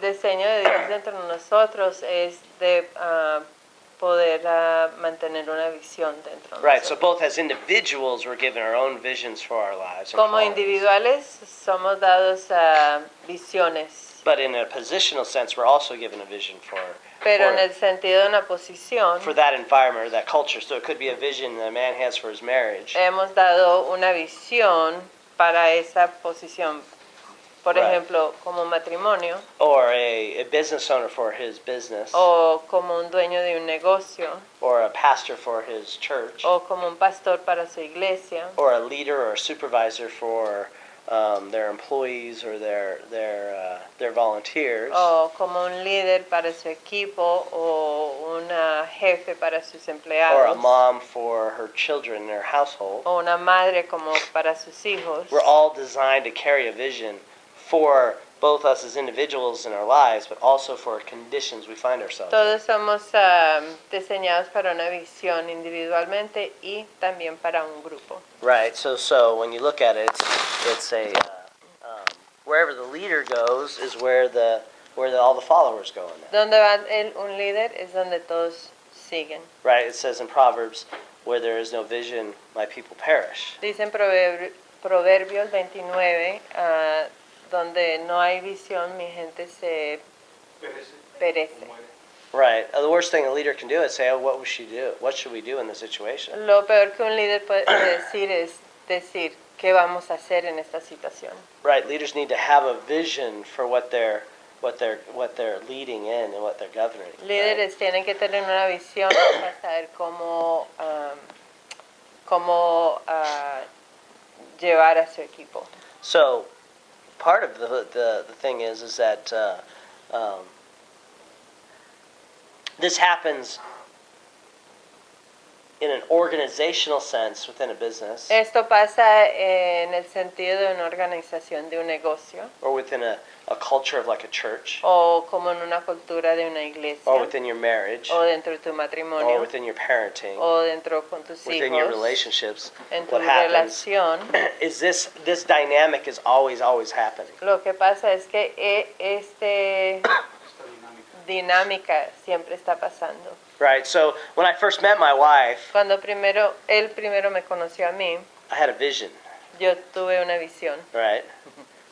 diseño de Dios dentro de nosotros es de poder mantener una visión dentro de Right, so nosotros. both as individuals we're given our own visions for our lives. Como individuales somos dados a visiones, But in a positional sense, we're also given a vision pero en el sentido de una posición for that environment or that culture. So it could be a vision that a man has for his marriage. hemos dado una visión para esa posición. Por Right. ejemplo, como matrimonio, Or a business owner for his business. o como un dueño de un negocio, Or a pastor for his church. o como un pastor para su iglesia, Or a leader or a supervisor for their employees or their volunteers. o como un líder para su equipo, o una jefe para sus Or a empleados, mom for her children in her household. o una madre como para sus hijos. We're all designed to carry a vision for both us as individuals in our lives, but also for conditions we find ourselves in. Todos somos diseñados para una visión individualmente y también para un grupo. Right. So when you look at it, it's a wherever the leader goes is where all the followers go in that. Donde va un líder es donde todos siguen. Right. It says in Proverbs, "Where there is no vision, my people perish." Dice en Proverbios 29, donde no hay visión, mi gente se perece. Right. The worst thing a leader can do is say, "Oh, what would she do? What should we do in this situation?" Lo peor que un líder puede decir es decir, ¿qué vamos a hacer en esta situación? Right. Leaders need to have a vision for what they're leading in and what they're governing. Líderes tienen que tener una visión para saber cómo llevar a su equipo. So, part of the thing is that this happens in an organizational sense within a business, Esto pasa en el sentido de una organización de un negocio, or within a culture of like a church, o como en una cultura de una iglesia, or within your marriage, o dentro de tu or matrimonio, within your parenting, o dentro con tus within your hijos, relationships. en tu What happens relación. is this dynamic is always happening. Lo que pasa es que dinámica siempre está pasando. Right. So when I first met my wife, Cuando él primero me conoció a mí, I had a vision, yo tuve una visión, right?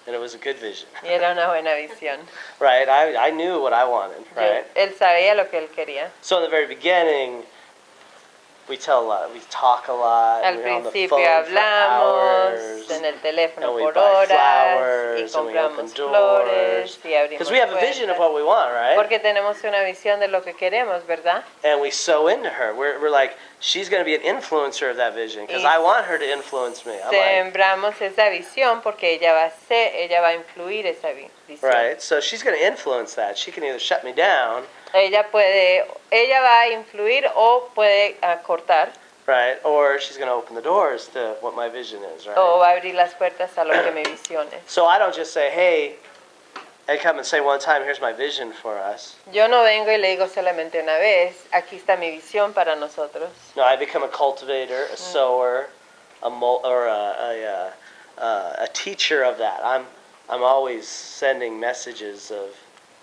And it was a good vision. y era una buena visión. Right, I knew what I wanted, right? Él sabía lo que él quería. So in the very beginning, we talk a lot. Al we're on the principio phone for hablamos hours, en el teléfono and we por buy horas, flowers, y and we open compramos flores, doors. y abrimos Because we have a vision of puertas. what we want, right? Porque tenemos una visión de lo que queremos, ¿verdad? And we sow into her. We're like, she's going to be an influencer of that vision, because Y I want her to influence me. I'm like, Sembramos esa visión porque ella va a influir esa visión. right, so she's going to influence that. She can either shut me down, Ella va a influir o puede cortar, right, or she's going to open the doors to what my vision is, right? o va a abrir las puertas a lo que me visione. So I don't just say, hey, I come and say one time, here's my vision for us. Yo no vengo y le digo solamente una vez, aquí está mi visión para nosotros. No, I become a cultivator, a sower, a teacher of that. I'm always sending messages of,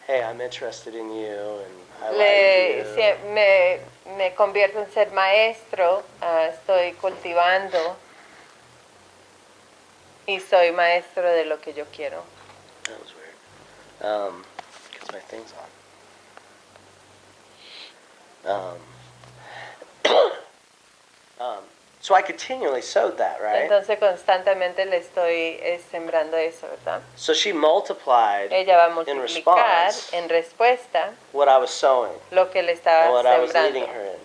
hey, I'm interested in you, and I like you. Me convierto en ser maestro, estoy cultivando y soy maestro de lo que yo quiero. That was weird. Because my thing's on. So I continually sowed that, right? Entonces constantemente le estoy sembrando eso, ¿verdad? So she multiplied Ella va a in multiplicar response en respuesta what I was sowing, lo que le and estaba what I was leading sembrando, her in,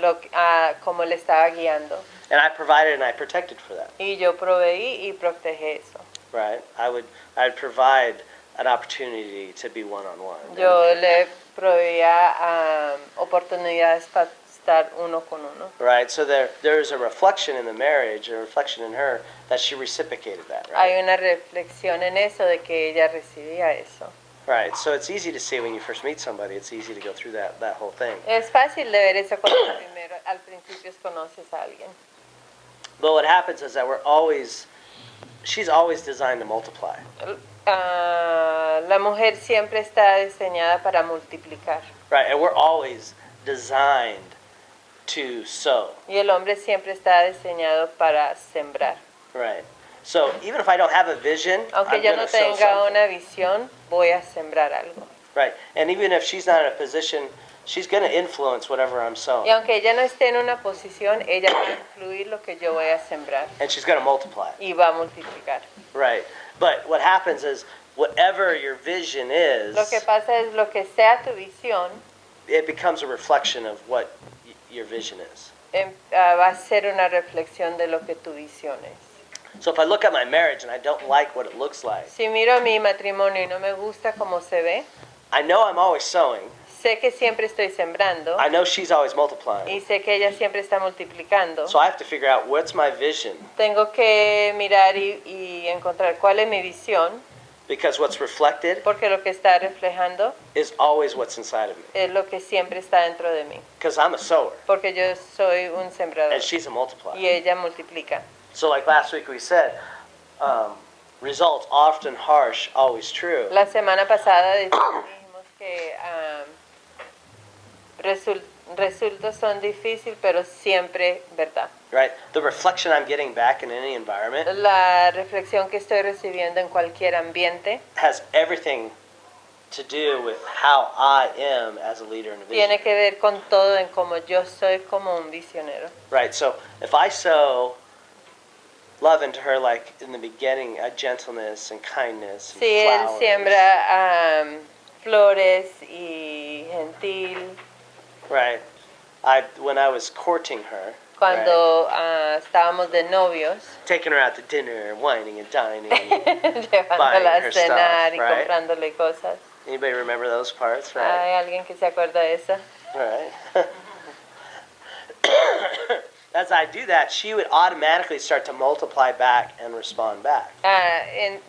right? como le estaba guiando. And I provided and I protected for that, Y yo proveí y protegí eso. right? I'd provide an opportunity to be one-on-one. Yo le proveía oportunidades para estar uno con uno. Right, so there's a reflection in the marriage, a reflection in her, that she reciprocated that, right? Hay una reflexión en eso de que ella recibía eso. Right, so it's easy to see when you first meet somebody, it's easy to go through that whole thing. Es fácil de ver eso cuando al principio conoces a alguien. But what happens is that she's always designed to multiply. La mujer siempre está diseñada para multiplicar. Right, and we're always designed to sow. Y el hombre siempre está diseñado para sembrar. Right. So even if I don't have a vision, aunque I'm yo going no to sow tenga something. una visión, voy a sembrar algo. Right. And even if she's not in a position, she's going to influence whatever I'm sowing. Y aunque ella no esté en una posición, ella va a influir lo que yo voy a sembrar. And she's going to multiply. Y va a multiplicar. Right. But what happens is whatever your vision is, Lo que pasa es lo que sea tu visión, it becomes a reflection of what your vision is. Va a ser una reflexión de lo que tu visión es. So if I look at my marriage and I don't like what it looks like, Si miro mi matrimonio y no me gusta cómo se ve, I know I'm always sowing. sé que siempre estoy sembrando. I know she's always multiplying. Y sé que ella siempre está multiplicando. So I have to figure out what's my vision. Tengo que mirar y encontrar cuál es mi visión. Because what's reflected Porque lo que está reflejando is always what's inside of me. es lo que siempre está dentro de mí. Because I'm a sower. Porque yo soy un sembrador. And she's a multiplier. Y ella multiplica. So like last week we said, results often harsh, always true. La semana pasada dijimos que resultados son difíciles, pero siempre verdad. Right? The reflection I'm getting back in any environment La reflexión que estoy recibiendo en cualquier ambiente has everything to do with how I am as a leader and a visionary. tiene que ver con todo en cómo yo soy como un visionero. Right? So if I sow love into her like in the beginning, a gentleness and kindness and Si él flowers, siembra flores y gentil, right? When I was courting her, cuando estábamos de novios, taking her out to dinner, whining and dining. llevándola a her cenar stuff, y right? comprándole cosas. Anybody remember those parts, right? ¿Hay alguien que se acuerda de eso? Right. As I do that, she would automatically start to multiply back and respond back.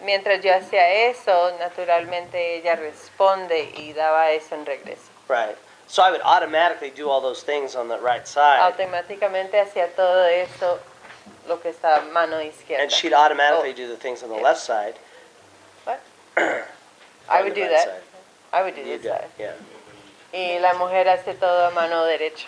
Mientras yo hacía eso, naturalmente ella responde y daba eso en regreso. Right. So I would automatically do all those things on the right side, Automáticamente hacía todo eso, lo que está a mano izquierda. and she'd automatically do the things on the left side. What? on I would the do right that. side. I would do You this do, side. yeah. Y la mujer hace todo a mano derecha.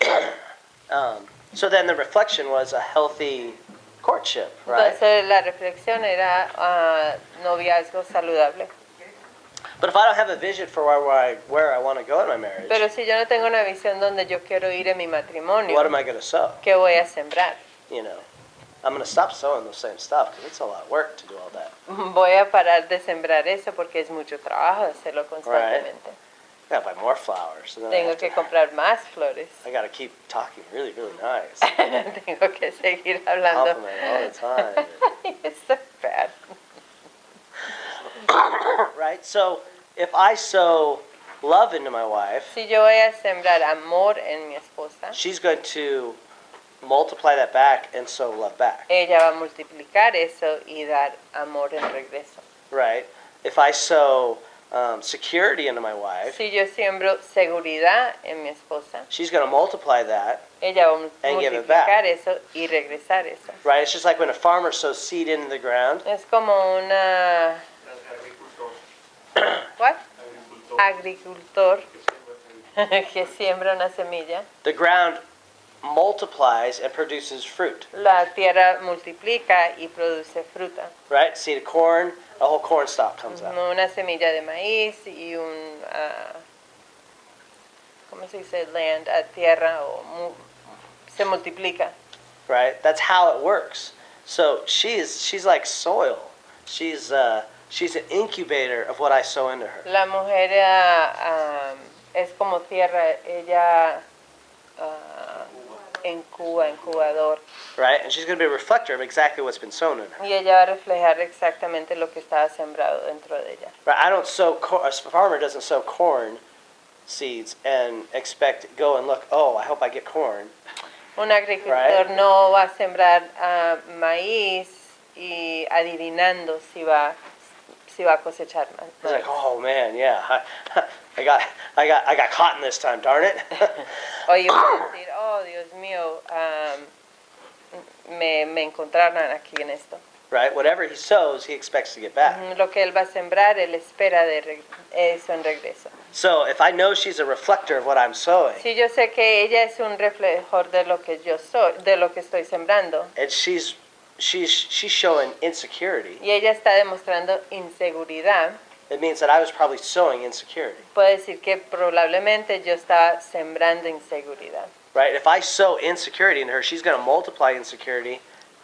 So then the reflection was a healthy courtship, right? Entonces la reflexión era noviazgo saludable. But if I don't have a vision for where I want to go in my marriage, Pero si yo no tengo una visión donde yo quiero ir en mi matrimonio, what am I going to sow? ¿qué voy a sembrar? You know, I'm going to stop sowing the same stuff because it's a lot of work to do all that. Voy a parar de sembrar eso porque es mucho trabajo hacerlo constantemente. I got to buy more flowers. And then Tengo que comprar más flores. I got to keep talking really, really nice. Tengo que seguir hablando. Compliment all the time. It's so bad. Right? So if I sow love into my wife, Si yo voy a sembrar amor en mi esposa, she's going to multiply that back and sow love back. ella va a multiplicar eso y dar amor en regreso. Right? If I sow security into my wife, Si yo siembro seguridad en mi esposa, she's going to multiply that. ella va a And give it back. multiplicar eso y regresar eso. Right? It's just like when a farmer sows seed into the ground. Es como una... What? Agricultor que siembra una semilla. The ground multiplies and produces fruit. La tierra multiplica y produce fruta. Right? Seed of corn, a whole corn stalk comes out. Una semilla de maíz y un... ¿cómo se dice? Land, tierra, se multiplica. Right? That's how it works. So she's like soil. She's an incubator of what I sow into her. La mujer es como tierra, ella incubador. Right? And she's going to be a reflector of exactly what's been sown in her. Y ella va a reflejar exactamente lo que estaba sembrado dentro de ella. Right? I don't sow a farmer doesn't sow corn seeds and go and look, oh, I hope I get corn. Un agricultor no va a sembrar maíz y adivinando si va a cosechar más. It's like, oh man, yeah, I got cotton this time, darn it. Oye, voy a decir, oh Dios mío, me encontraron aquí en esto. Right? Whatever he sows, he expects to get back. Lo que él va a sembrar, él espera eso en regreso. So if I know she's a reflector of what I'm sowing, Si yo sé que ella es un reflejo de lo que yo soy, de lo que estoy sembrando, and she's showing insecurity, y ella está demostrando inseguridad, it means that I was probably sowing insecurity. puede decir que probablemente yo estaba sembrando inseguridad. Right? If I sow insecurity in her, she's going to multiply insecurity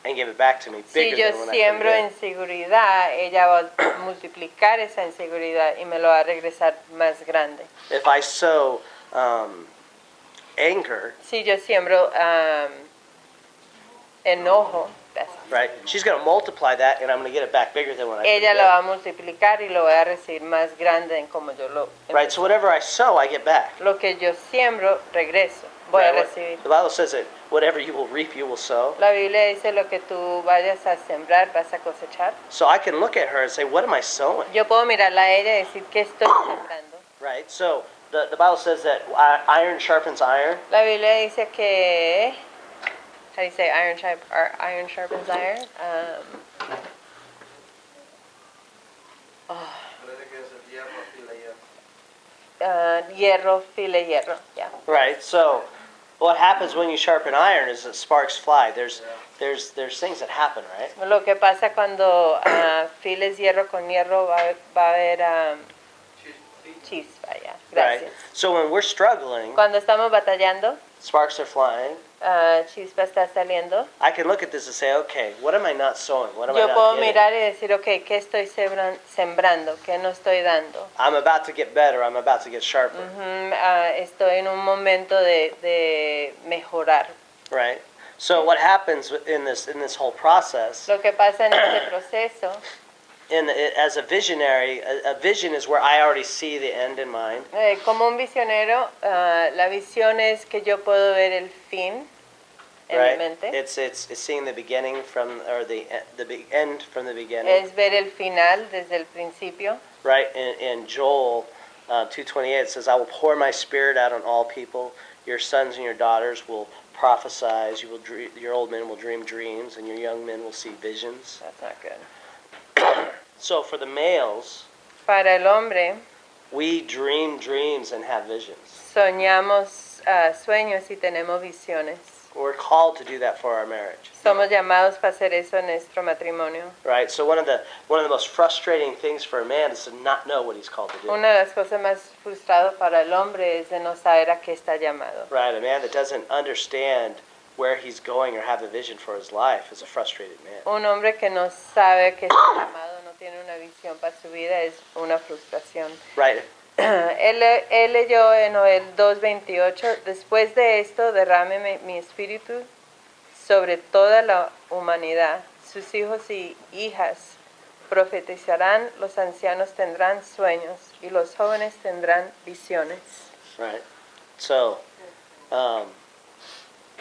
and give it back to me bigger Si yo than when siembro I put it in. inseguridad, ella va a multiplicar esa inseguridad y me lo va a regresar más grande. If I sow anger, Si yo siembro enojo, right? She's going to multiply that, and I'm going to get it back bigger than when I put it ella in. lo va a multiplicar y lo voy a recibir más grande en como yo lo Right? So whatever I sow, I get back. Lo que yo siembro, regreso, voy a recibir. The Bible says that whatever you will reap, you will sow. La Biblia dice lo que tú vayas a sembrar, vas a cosechar. So I can look at her and say, what am I sowing? Yo puedo mirarla a ella y decir qué estoy sembrando. Right? So the Bible says that iron sharpens iron. La Biblia dice que, how do you say iron sharpens iron? Hierro file hierro, yeah. Right. So what happens when you sharpen iron is that sparks fly. There's things that happen, right? Lo que pasa cuando files hierro con hierro va a haber chispa, ya. Gracias. Right. So when we're struggling, Cuando estamos batallando, sparks are flying. chispa está saliendo. I can look at this and say, okay, what am I not sowing? What am I Yo not puedo getting? mirar y decir, okay, ¿qué estoy sembrando? ¿Qué no estoy dando? I'm about to get better. I'm about to get sharper. Estoy en un momento de mejorar. Right. So what happens in this whole process? Lo que pasa en este proceso, As a visionary, a vision is where I already see the end in mind. como un visionero, la visión es que yo puedo ver el fin en mi Right. mente. It's seeing the beginning from or the end from the beginning. Es ver el final desde el principio. Right. In Joel 2:28 it says, "I will pour my spirit out on all people. Your sons and your daughters will prophesy. Your old men will dream dreams, and your young men will see visions." That's not good. So for the males, Para el hombre, we dream dreams and have visions. soñamos sueños y tenemos visiones. We're called to do that for our marriage. Somos llamados para hacer eso en nuestro matrimonio. Right? So one of the most frustrating things for a man is to not know what he's called to do. Una de las cosas más frustradas para el hombre es de no saber a qué está llamado. Right? A man that doesn't understand where he's going or have a vision for his life is a frustrated man. Un hombre que no sabe que está llamado, no tiene una visión para su vida, es una frustración. Right. Él leyó en Joel 2:28, después de esto derrame mi espíritu sobre toda la humanidad. Sus hijos y hijas profetizarán, los ancianos tendrán sueños y los jóvenes tendrán visiones. Right. So,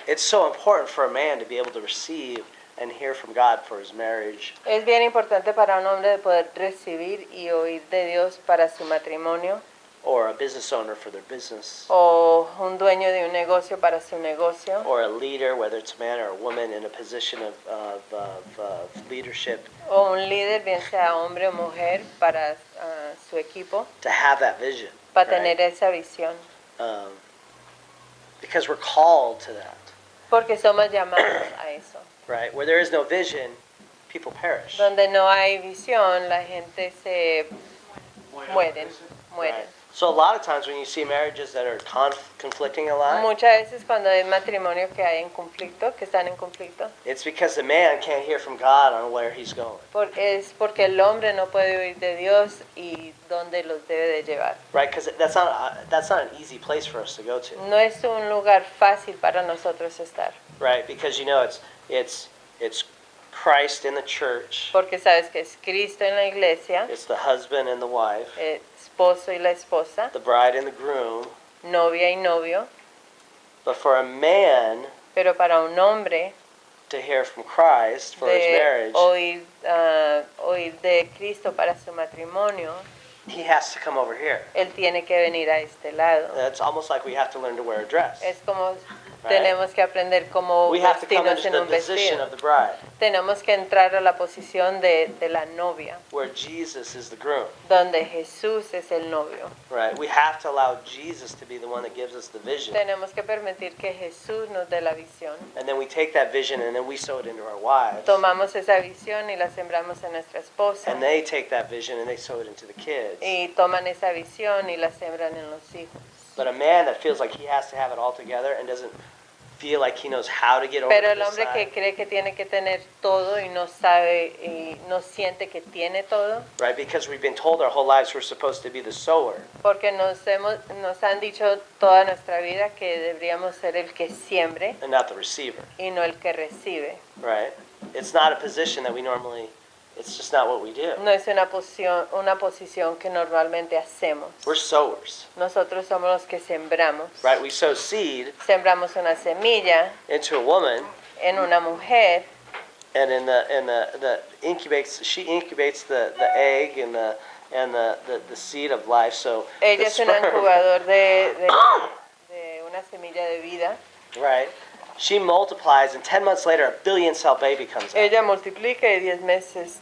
it's so important for a man to be able to receive and hear from God for his marriage. Es bien importante para un hombre de poder recibir y oír de Dios para su matrimonio. Or a business owner for their business. O un dueño de un negocio para su negocio. Or a leader, whether it's a man or a woman, in a position of leadership. O un líder, bien sea hombre o mujer, para su equipo. To have that vision. Para tener esa visión. Because we're called to that. Porque somos llamados a eso. Right? Where there is no vision, people perish. Donde no hay visión, la gente se mueren. Right. So a lot of times when you see marriages that are conflicting a lot, muchas veces cuando hay matrimonios que hay en conflicto, que están en conflicto, it's because the man can't hear from God on where he's going. Es porque el hombre no puede oír de Dios y dónde los debe de llevar. Right, because that's not an easy place for us to go to. No es un lugar fácil para nosotros estar. Right, because you know it's Christ in the church. Porque sabes que es Cristo en la iglesia. It's the husband and the wife. Esposo y la esposa. The bride and the groom. Novia y novio. But for a man, pero para un hombre, to hear from Christ for his marriage, oír de Cristo para su matrimonio, he has to come over here. Él tiene que venir a este lado. It's almost like we have to learn to wear a dress. Es como Right? Tenemos que aprender cómo We have to come vestirnos into en the un position vestido. of the bride, Tenemos que entrar a la posición de la novia, where Jesus is the groom. donde Jesús es el novio. Right? We have to allow Jesus to be the one that gives us the vision. Tenemos que permitir que Jesús nos dé la visión. And then we take that vision and then we sow it into our wives. Tomamos esa visión y la sembramos en nuestra esposa. And they take that vision and they sow it into the kids. Y toman esa visión y la sembran en los hijos. But a man that feels like he has to have it all together and doesn't feel like he knows how to get over Pero to el this hombre que side, cree que tiene que tener todo y no sabe y no siente que tiene todo, right? Because we've been told our whole lives we're supposed to be the sower. porque nos han dicho toda nuestra vida que deberíamos ser el que siembre And not the receiver, y no el que recibe. right? It's not a position that we normally, it's just not what we do. No es una posición que normalmente hacemos. We're sowers, Nosotros somos los que sembramos. right? We sow seed Sembramos una semilla into a woman, en una mujer and she incubates the egg and the seed of life. So the ella es un sperm, incubador de una semilla de vida. right? She multiplies, and 10 months later, a billion-cell baby comes out. Ella multiplica y 10 meses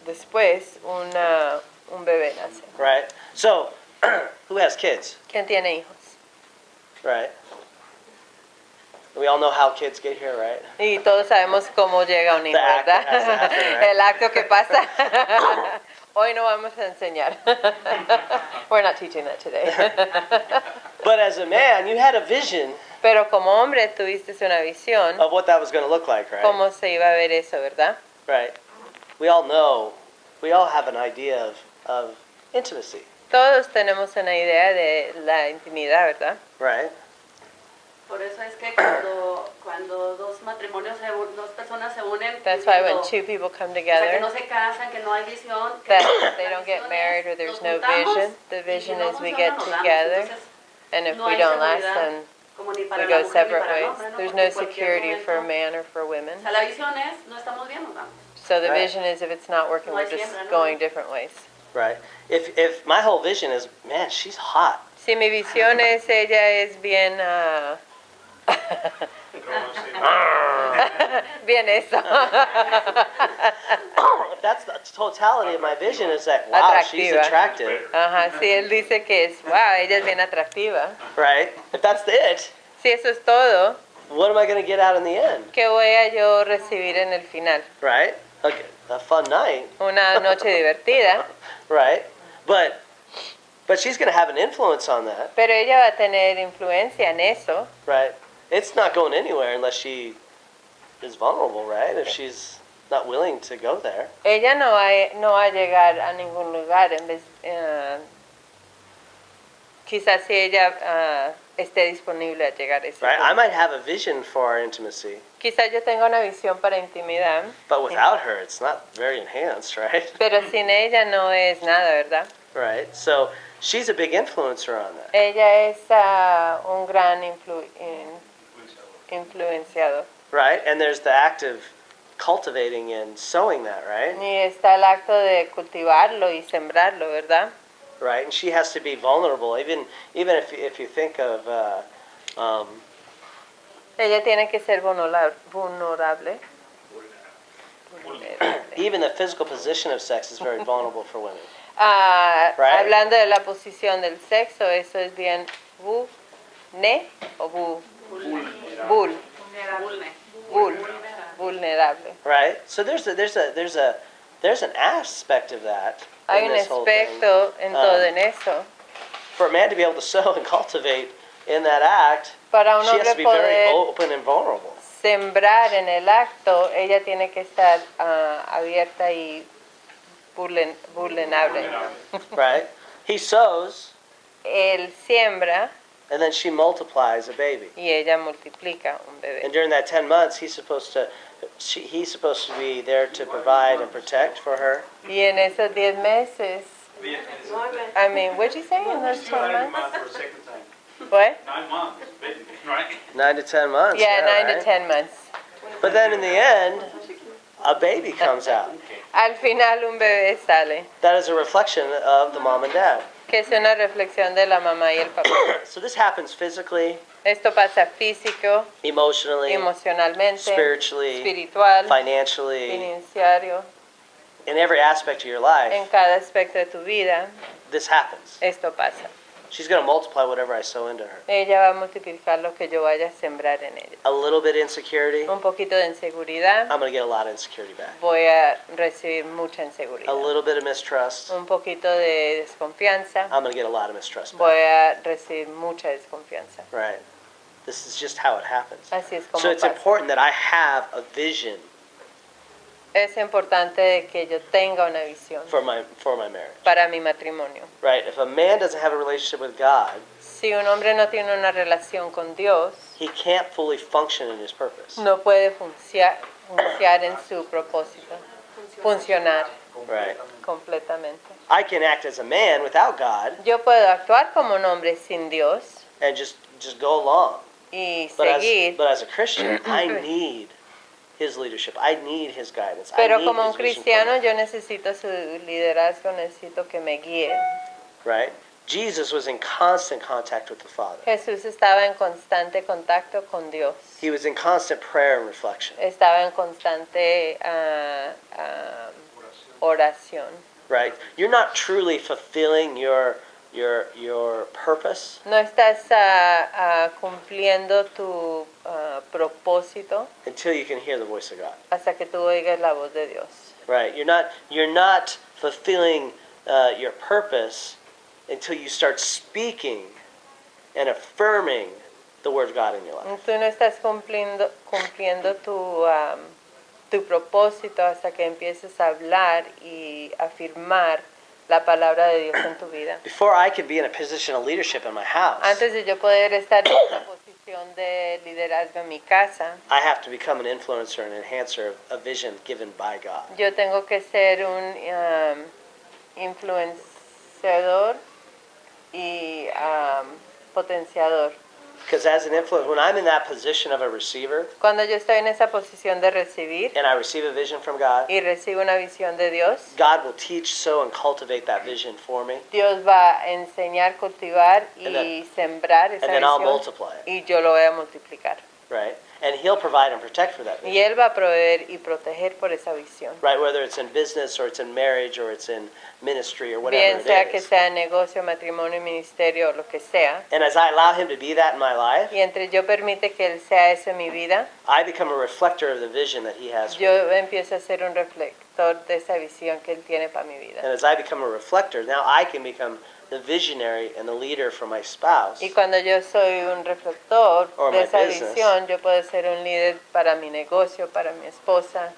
después un bebé nace. Right? So, who has kids? ¿Quién tiene hijos? Right? We all know how kids get here, right? Y todos sabemos cómo llega un hijo, The act ¿verdad? that has to happen, right? El acto que pasa. Hoy no vamos a enseñar. We're not teaching that today. But as a man, you had a vision Pero como hombre tuviste una visión of what that was going to look like, right? cómo se iba a ver eso, ¿verdad? Right. We all know, we all have an idea of intimacy, Todos tenemos una idea de la intimidad, ¿verdad? right? Por eso es que cuando dos matrimonios, dos personas se unen, That's why when diciendo, two people come o sea, que together, no se casan, que no hay visión, que that they la don't get visión married or es, there's nos no juntamos, vision. The y vision si no is we funciona, get nos damos. together, Entonces, and if no we hay don't last, seguridad then como ni we para la go mujer ni separate para el ways. hombre, ¿no? There's Porque no en cualquier security for a momento, man or for women. o sea, la visión es, no estamos bien, nos vamos. So the Right. vision is if it's not working, No we're hay just siembra, ¿no? going different ways. Right. If my whole vision is, man, she's hot. Si mi visión es ella es bien, bien eso, If that's the totality of my vision, is like, wow, she's Atractiva. attractive, Ajá, si él dice que es, wow, ella es bien atractiva. right? If that's it, Si eso es todo, what am I going to get out in the end, ¿qué voy a yo recibir en el final? right? Okay, a fun night, Una noche divertida, right? But she's going to have an influence on that, pero ella va a tener influencia en eso. right? It's not going anywhere unless she is vulnerable, right? If she's not willing to go there, Ella no va a llegar a ningún lugar en vez, quizás si ella esté disponible a llegar a ese right? I punto. might have a vision for our intimacy, Quizás yo tenga una visión para intimidad, but without her, it's not very enhanced, right? pero sin ella no es nada, ¿verdad? Right. So she's a big influencer on that. Ella es un gran influenciador. Right? And there's the act of cultivating and sowing that, right? Y está el acto de cultivarlo y sembrarlo, ¿verdad? Right? And she has to be vulnerable. Even if you think of Ella tiene que ser vulnerable. even the physical position of sex is very vulnerable for women. Right. Hablando de la posición del sexo, eso es bien vulnerable. Right? So there's an aspect of that. Hay in un this whole thing. aspecto en todo en eso. For a man to be able to sow and cultivate in that act, Para un she has hombre to be very poder open and vulnerable. sembrar en el acto, ella tiene que estar abierta y vulnerable. Right? He sows, Él siembra and then she multiplies a baby. y ella multiplica un bebé. And during that 10 months, he's supposed to be there to provide and protect for her. Y en esos 10 meses, I mean, what'd you say in those 10 months? For a second time. What? 9 months, basically, right? 9 to 10 months. Yeah, 9 right? to 10 months. But then in the end, a baby comes out. Al final un bebé sale. That is a reflection of the mom and dad. que es una reflexión de la mamá y el papá. So this happens physically, Esto pasa físico, emotionally, emocionalmente, spiritually, espiritual, financially, financiero, in every aspect of your life. en cada aspecto de tu vida, This happens. esto pasa. She's going to multiply whatever I sow into her. Ella va a multiplicar lo que yo vaya a sembrar en ella. A little bit of insecurity, Un poquito de inseguridad, I'm going to get a lot of insecurity back. voy a recibir mucha A inseguridad. little bit of mistrust, Un poquito de desconfianza, I'm going to get a lot of mistrust back. voy a recibir mucha desconfianza. Right. This is just how it happens. Así es como So it's pasa. important that I have a vision Es importante que yo tenga una visión for my marriage. para mi matrimonio. Right? If a man doesn't have a relationship with God, Si un hombre no tiene una relación con Dios, he can't fully function in his purpose. no puede funcionar en su propósito, funcionar Right. completamente. I can act as a man without God Yo puedo actuar como un hombre sin Dios and just go along. y But seguir, as a Christian, I need his leadership. I need his guidance. I pero need como un his vision for cristiano me. yo necesito su liderazgo, necesito que me guíe. Right? Jesus was in constant contact with the Father. Jesús estaba en constante contacto con Dios. He was in constant prayer and reflection. Estaba en constante oración. Right? You're not truly fulfilling your purpose No estás cumpliendo tu propósito until you can hear the voice of God. hasta que tú oigas la voz de Dios. Right? You're not fulfilling your purpose until you start speaking and affirming the word of God in your life. Tú no estás cumpliendo tu propósito hasta que empieces a hablar y afirmar la palabra de Dios en tu vida. Before I could be in a position of leadership in my house, Antes de yo poder estar en una posición de liderazgo en mi casa, I have to become an influencer and enhancer of a vision given by God. yo tengo que ser un influenciador y potenciador. Because as an influencer, when I'm in that position of a receiver Cuando yo estoy en esa posición de recibir and I receive a vision from God, y recibo una visión de Dios, God will teach, sow, and cultivate that vision for me, Dios va a enseñar, cultivar y And then- sembrar esa and then I'll visión multiply it, y yo lo voy a multiplicar. right? And He'll provide and protect for that Y vision, Él va a proveer y proteger por esa visión. right? Whether it's in business or it's in marriage or it's in ministry or whatever Bien sea it que is. sea negocio, matrimonio, ministerio o lo que sea. And as I allow Him to be that in my life, Y entre yo permite que Él sea eso en mi vida, I become a reflector of the vision that He has for me. yo empiezo a ser un reflector de esa visión que Él tiene para mi vida. And as I become a reflector, now I can become the visionary and the leader for my spouse. Y cuando yo soy un reflector Or de my esa business. visión, yo puedo ser un líder para mi negocio, para mi esposa.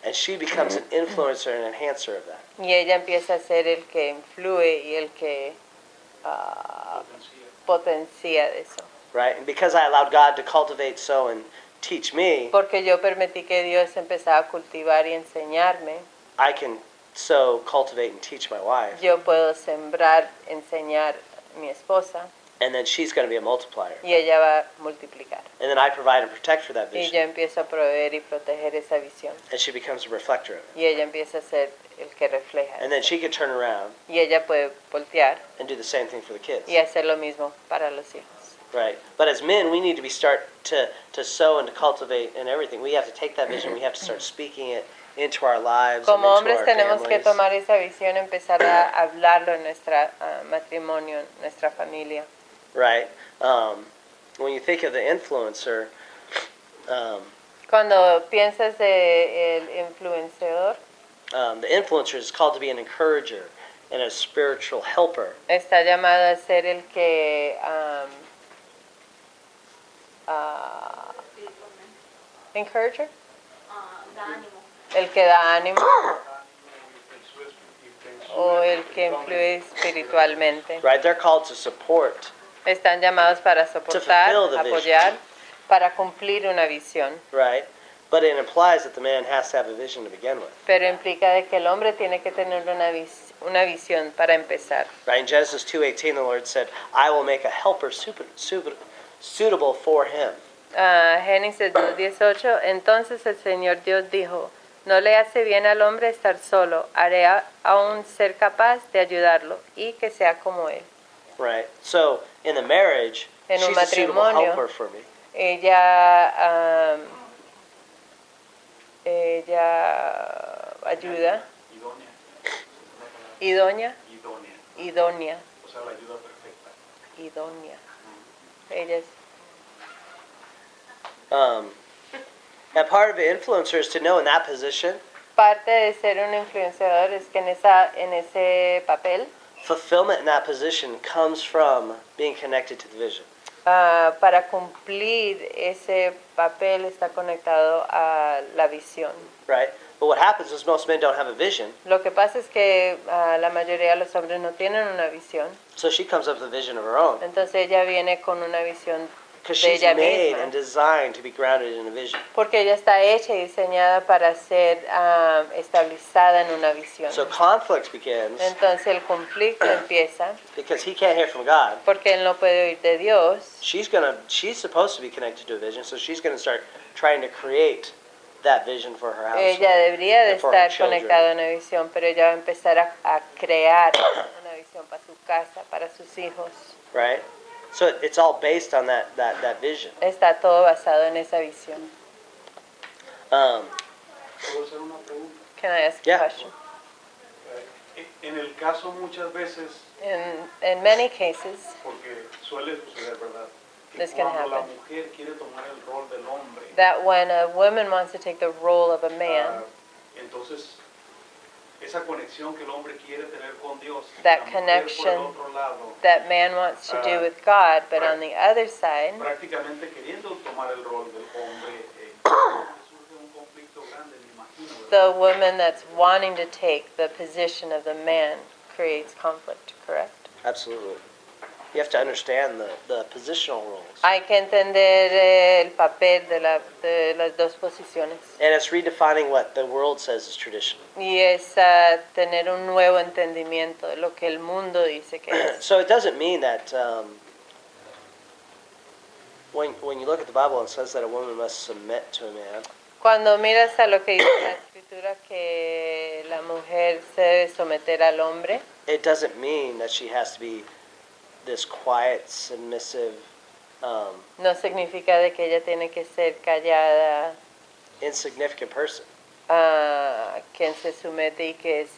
And she becomes an influencer and enhancer of that. Y ella empieza a ser el que influye y el que potencia de eso. Right? And because I allowed God to cultivate, sow, and teach me, Porque yo permití que Dios empezara a cultivar y enseñarme, I can sow, cultivate, and teach my wife. yo puedo sembrar, enseñar a mi esposa And then she's going to be a multiplier. y ella va a multiplicar. And then I provide and protect for that Y vision. yo empiezo a proveer y proteger esa visión. And she becomes a reflector of it. Y ella empieza a ser el que refleja. And then she can turn around Y ella puede voltear and do the same thing for the kids. y hacer lo mismo para los hijos. Right? But as men, we need to be start to sow and to cultivate and everything. We have to take that vision. We have to start speaking it into our lives and Como into hombres our tenemos que families. tomar esa visión, empezar a hablarlo en nuestro matrimonio, en nuestra familia. Right? When you think of the influencer, Cuando piensas de el influenciador, the influencer is called to be an encourager and a spiritual helper. está llamado a ser el que encourager, Da ánimo. el que da ánimo o el que influye espiritualmente. Right? They're called to support. Están llamados para soportar, fulfill the apoyar, para cumplir una visión. Right? But it implies that the man has to have a vision to begin with. Pero implica de que el hombre tiene que tener una visión para empezar. Right? In Genesis 2:18, the Lord said, "I will make a helper suitable for him." Génesis 2:18, entonces el Señor Dios dijo, No le hace bien al hombre estar solo. Haré a un ser capaz de ayudarlo y que sea como él. Right. So in the marriage, En un she's a suitable matrimonio, helper for me. Ella ayuda, Idónea. idónea, Idónea. idónea, O sea, la ayuda perfecta. idónea. Ella es And part of the influencer is to know in that position, parte de ser un influenciador es que en ese papel fulfillment in that position comes from being connected to the vision. para cumplir ese papel está conectado a la visión. Right? But what happens is most men don't have a vision, Lo que pasa es que la mayoría de los hombres no tienen una visión, so she comes up with a vision of her own. entonces ella viene con una visión Because de she's ella made misma, and designed to be grounded in a vision. porque ella está hecha y diseñada para ser estabilizada en una visión. So conflict begins Entonces el conflicto empieza because he can't hear from God. porque él no puede oír de Dios. She's supposed to be connected to a vision, so she's gonna start trying to create that vision for her house. Ella debería de and for her estar children. conectada a una visión, pero ella va a empezar a crear una visión para su casa, para sus hijos. Right? So it's all based on that vision. Está todo basado en esa visión. Um, ¿Puedo hacer una pregunta? Can I ask Yeah. a question? En el caso muchas veces, In many cases, porque suele suceder, ¿verdad? Que This can cuando la happen. mujer quiere tomar el rol del hombre, that when a woman wants to take the role of a man, entonces esa conexión que el hombre quiere tener con Dios, That la mujer connection por el otro lado, that man wants to do with God, but on the other side, prácticamente queriendo tomar el rol del hombre, surge un conflicto grande, me imagino, the ¿verdad? woman that's wanting to take the position of the man creates conflict, correct? absolutely. You have to understand the positional roles. Hay que entender el papel de las dos posiciones. And it's redefining what the world says is tradition. Y es tener un nuevo entendimiento de lo que el mundo dice que es. So it doesn't mean that when you look at the Bible, it says that a woman must submit to a man. Cuando miras a lo que dice la escritura que la mujer se debe someter al hombre, It doesn't mean that she has to be this quiet, submissive, no significa de que ella tiene que ser callada, insignificant person. quien se somete y que es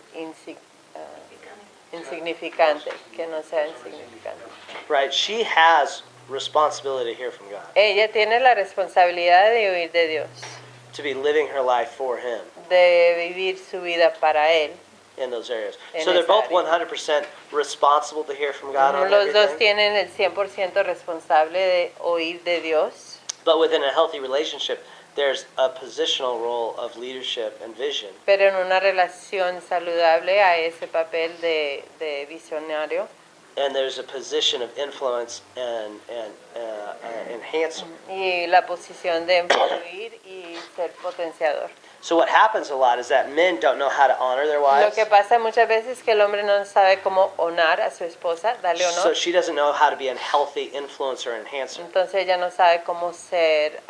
insignificante, que no sea insignificante. Right? She has responsibility to hear from God, Ella tiene la responsabilidad de oír de Dios, to be living her life for Him de vivir su vida para Él. in those areas. En So they're esa both área. 100% responsible to hear from God on Los dos everything. tienen el 100% responsable de oír de Dios, But within a healthy relationship, there's a positional role of leadership and vision. pero en una relación saludable hay ese papel de visionario And there's a position of influence and enhancer. y la posición de influir y ser potenciador. So what happens a lot is that men don't know how to honor their Lo wives. que pasa muchas veces es que el hombre no sabe cómo honrar a su esposa, darle So honor. she doesn't know how to be a healthy influencer and enhancer. Entonces ella no sabe cómo ser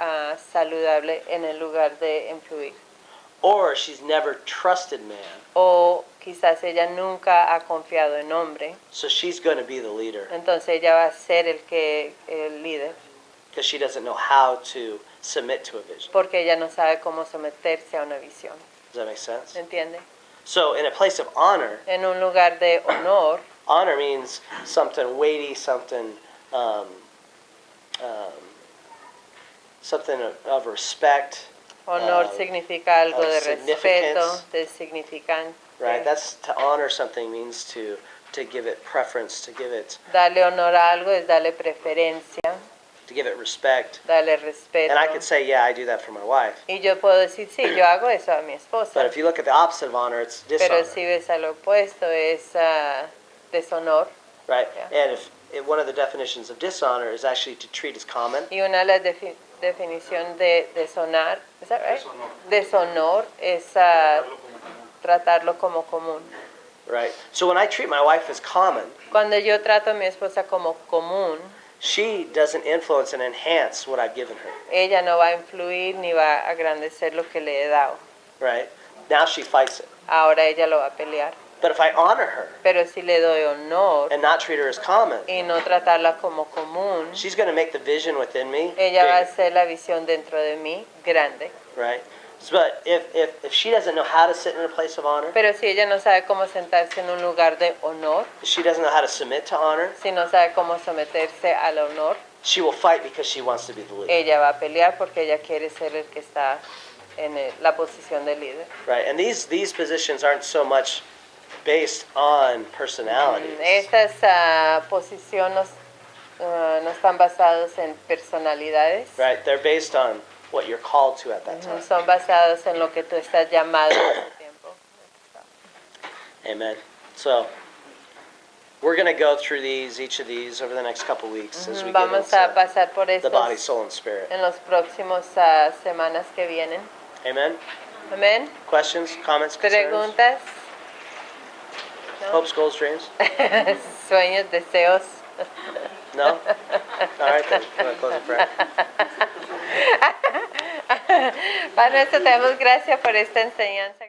saludable en el lugar de influir. Or she's never trusted man. O quizás ella nunca ha confiado en hombre. So she's going to be the leader Entonces ella va a ser el líder. because she doesn't know how to submit to a vision. Porque ella no sabe cómo someterse a una visión. Does that make sense? ¿Entiende? So in a place of honor, En un lugar de honor, honor means something weighty, something something of respect, honor significa algo de respeto, significance. de significante. right? That's to honor something means to give it preference, to give it Darle honor a algo es darle preferencia, respect. darle respeto. And I could say, yeah, I do that for my wife. Y yo puedo decir, sí, yo hago eso a mi esposa. But if you look at the opposite of honor, it's Pero dishonor, si ves al opuesto es deshonor. right? Yeah. And if one of the definitions of dishonor is actually to treat as common, Y una de las definiciones de deshonar, is that right? Deshonor es Tratarlo como común. tratarlo como común. right? So when I treat my wife as common, Cuando yo trato a mi esposa como común, she doesn't influence and enhance what I've given her, ella no va a influir ni va a engrandecer lo que le he dado. right? Now she fights it. ahora ella lo va a pelear. But if I honor her Pero si le doy honor and not treat her as common, y no tratarla como común, she's going to make the vision within me ella va a bigger, hacer la visión dentro de mí grande. right? So, but if she doesn't know how to sit in a place of honor, Pero si ella no sabe cómo sentarse en un lugar de honor, if she doesn't know how to submit to honor, si no sabe cómo someterse al honor, she will fight because she wants to be the leader, ella va a pelear porque ella quiere ser el que está en la posición de líder. right? And these positions aren't so much based on personalities, Estas posiciones no están basadas en personalidades, right? They're based on what you're called to at that time. son basadas en lo que tú estás llamado en ese tiempo. Amen. So we're going to go through each of these over the next couple weeks as we get Vamos a into pasar por the body, estos soul, and spirit. en los próximos semanas que vienen. Amen. Amén. Questions, comments, concerns? Preguntas, Hopes, goals, dreams? sueños, deseos. No? All right then. I'm going to close in prayer. Padre nuestro, te damos gracias por esta enseñanza.